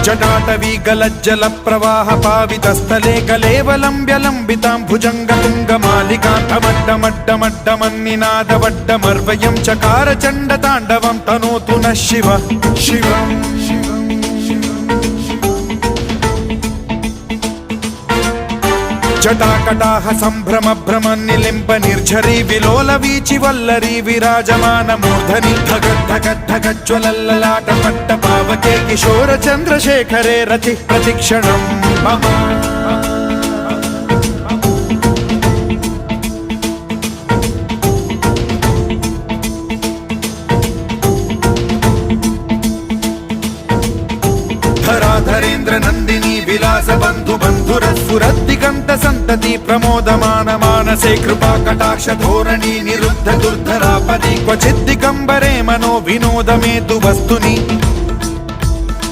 जटाटवी गलज्जल प्रवाह पावितस्थले कलेवलम्ब्यलम्बितां भुजङ्गतुङ्गमालिकान्तमड्डमड्डमड्डमन्निनादवड्डमर्वयं चकार चण्डताण्डवं तनोतु नः शिवः शिवम् जटाकटाह सम्भ्रम भ्रम निलिम्ब निर्झरी विलोल वीचि वल्लरी विराजमान मूर्धनि धगद्धगद्धगज्ज्वलल्ललाट पट्ट पावके किशोर चन्द्रशेखरे रति प्रतिक्षणं मम धराधरेन्द्र नन्दिनी विलास बन्धु बन्धुरस्फुरद्दिगन्त सन्तति प्रमोदमान मानसे कृपा कटाक्ष धोरणी निरुद्ध दुर्धरापदि क्वचिद्दिगम्बरे मनो विनोदमेतु वस्तुनि